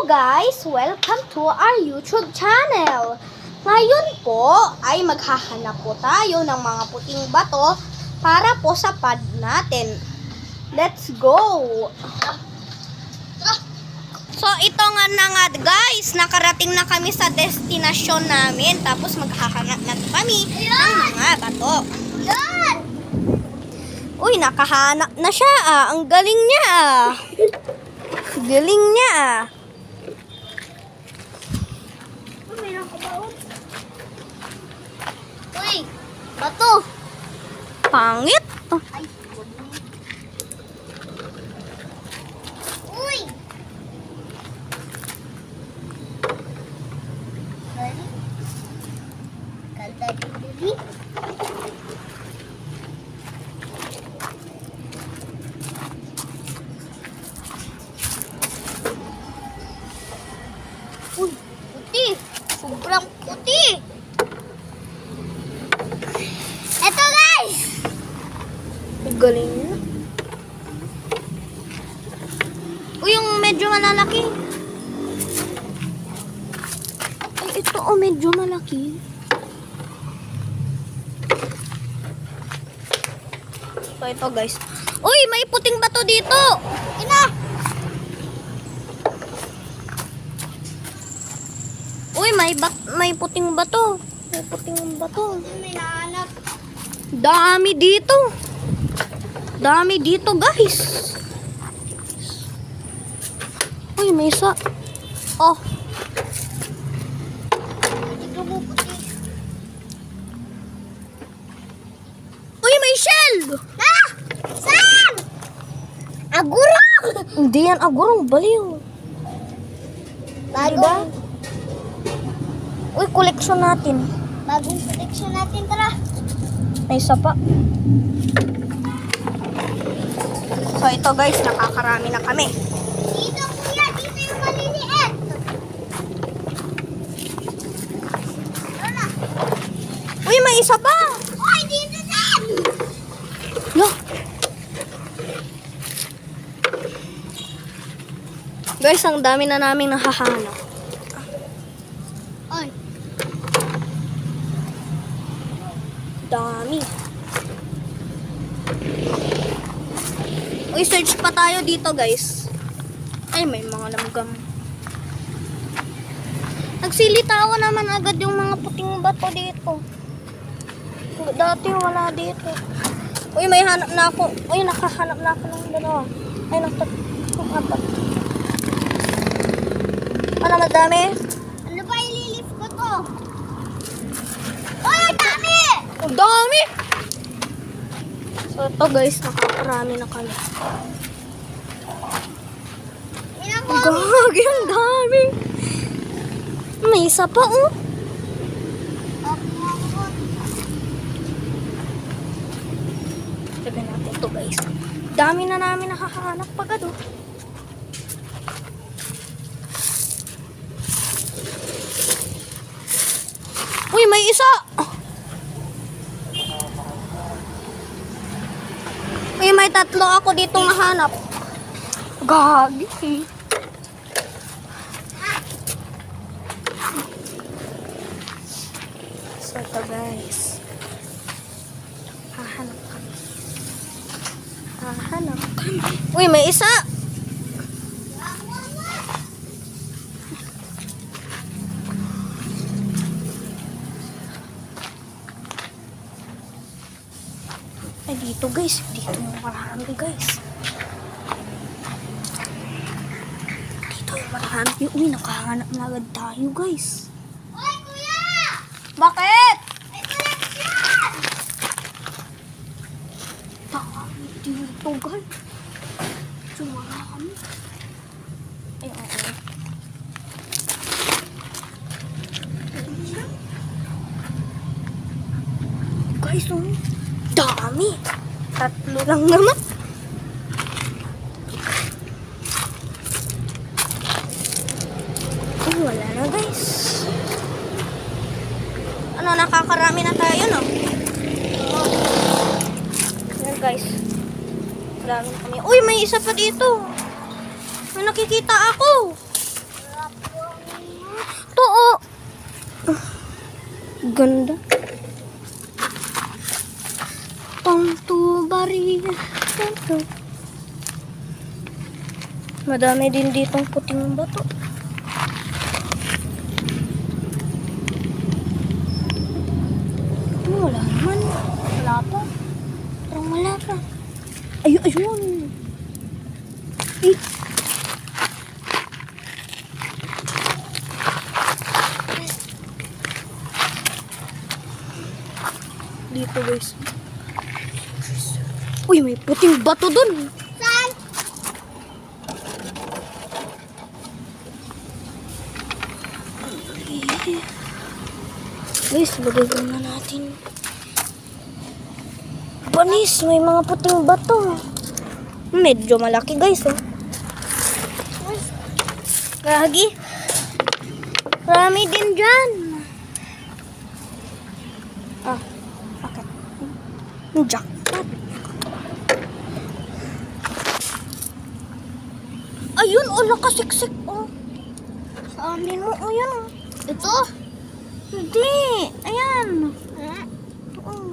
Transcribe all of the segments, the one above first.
guys! Welcome to our YouTube channel. Ngayon po ay maghahanap po tayo ng mga puting bato para po sa pad natin. Let's go! So ito nga na nga guys, nakarating na kami sa destinasyon namin. Tapos maghahanap na kami ng mga bato. Uy, nakahanap na siya ah. Ang galing niya ah. Galing niya ah. Uy, bato. Pangit. Uy. Kalda dili. Uy, puti. Sobrang puti. Eto guys. Galing niya. Uy, yung medyo malalaki. Ay, ito oh, medyo malaki. So, ito guys. Uy, may puting bato dito. Ina. Uy, may puting bato. May puting bato. May nahanap. Dami dito. Dami dito, guys. Uy, may isa. Oh. Ito mo puti. Uy, may shell. Ah! Saan? Agurong! Hindi yan agurong, baliw. Diba? Uy, collection natin. Bagong protection natin, tara. May isa pa. So, ito guys, nakakarami na kami. Dito kuya, dito yung maliliit. Tara na. Uy, may isa pa. Uy, dito din! No. Guys, ang dami na naming nahahanap. Uy, Dami. Uy, search pa tayo dito, guys. Ay, may mga lamgam. Nagsilitawan naman agad yung mga puting bato dito. Dati wala dito. Uy, may hanap na ako. Uy, nakahanap na ako ng dalawa. Ay, ng apat. Ano, madami? ano ba ililift ko to? Uy, ang dami! Ang dami! So, ito guys, nakakarami na kami. Gagi, ang dami! May isa pa, oh. Sabi natin ito guys. Dami na namin nakahanap pag ano. Uy, may isa! Uy, may tatlo ako dito nahanap. Gagi. So, ito guys. Hahanap kami. Hahanap kami. Uy, may isa! Ay, dito guys. Dito yung marami guys. Dito yung marami. Uy, nakahanap na agad tayo guys. Uy, kuya! Bakit? May collection! Dami dito guys. Dito marami. Ay, oo. Guys, oh. Dami. Tatlo lang naman. Ay, wala na guys. Ano, nakakarami na tayo, no? Ayan guys. Dami na kami. Uy, may isa pa dito. May nakikita ako. bato, oh. Ganda. Tangtubari. Madami din ditong puting bato. Wala naman. Wala pa. Parang wala pa. Ayun. Eh. Dito guys. Uy, may puting bato dun. Saan? Guys, lagay na natin. Panis, may mga puting bato. Medyo malaki guys, oh. Gagi. Marami din dyan. Ah, okay. Jackpot. Ayun, oh, nakasiksik, oh. Sa amin mo, oh, yan, oh. Ito? Hindi. Ayan. Oh.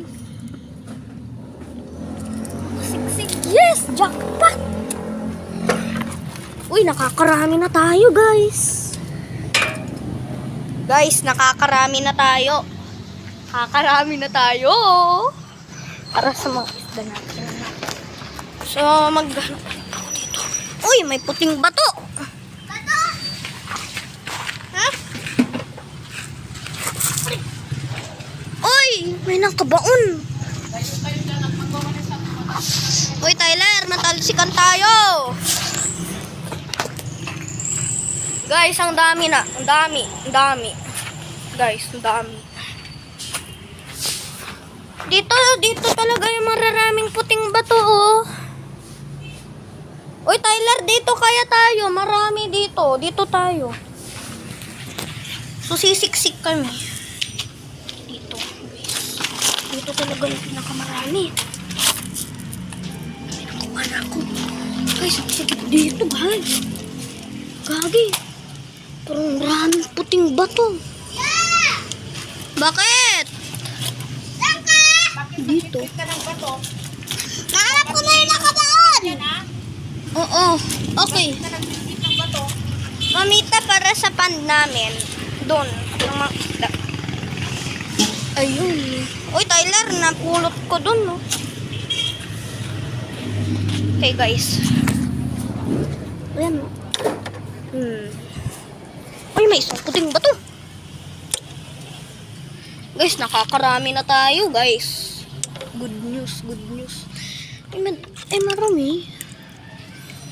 Siksik. Yes! Jackpot! Uy, nakakarami na tayo, guys. Guys, nakakarami na tayo. Nakakarami na tayo. Para sa mga isda natin. So, maghanap tayo dito. Uy, may puting bato. Bato? Ha? Uy, may nakabaon. Uy, Tyler, natalsikan tayo. Guys, ang dami na. Ang dami. Guys, ang dami. Dito talaga yung mararaming puting bato, oh. Uy, Tyler, dito kaya tayo. Marami dito. Dito tayo. So, sisiksik kami. Dito. Dito talaga yung pinakamarami. Nakuha na ako. Guys, ang sakit dito, guys. Gagi. Parang maraming puting bato. Yeah! Bakit? Saan ka? Dito. Nahanap ko na yung nakabaon! Oo. Okay. Mamita para sa pan namin. Doon. Yung mga isda. Ayun. Uy, Tyler, napulot ko doon, no? Okay, guys. Ayan, no? Uy, may isang puting bato. Guys, nakakarami na tayo, guys. Good news. Ay, marami.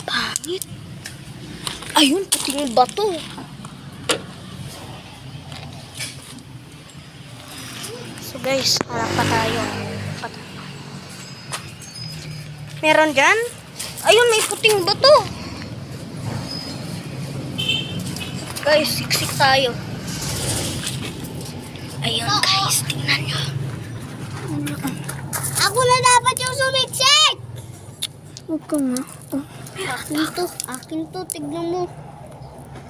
Pangit. Ayun, puting bato. So, guys, harap pa tayo. Meron dyan? Ayun, may puting bato. Guys, siksik tayo. Ayun, guys, tingnan nyo. Ako na dapat yung sumiksik! Huwag ka nga. Dito, akin to, tignan mo.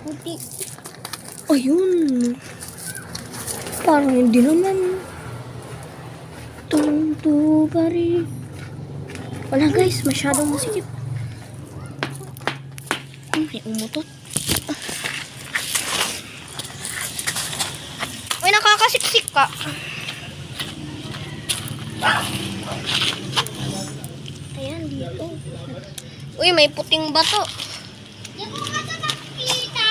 Buti. Ayun. Parang hindi naman. Tungtubari. Wala guys, masyadong masikip. May umutot. Uy, nakakasiksik ka. Ayan, dito. Uy, may puting bato. Di ko nga ito nakikita.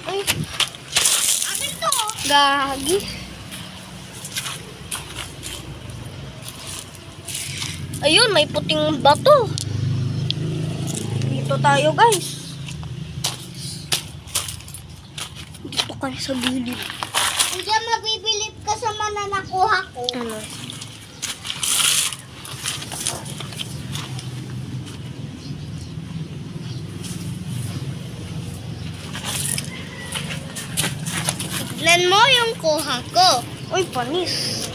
Uy, Akin to. gagi. Ayun, may puting bato. Dito tayo, guys. Dito kayo sa gilid. Kuya, mabibilip ka sa mananakuha ko. Ano? Tignan mo yung kuha ko. Uy, panis.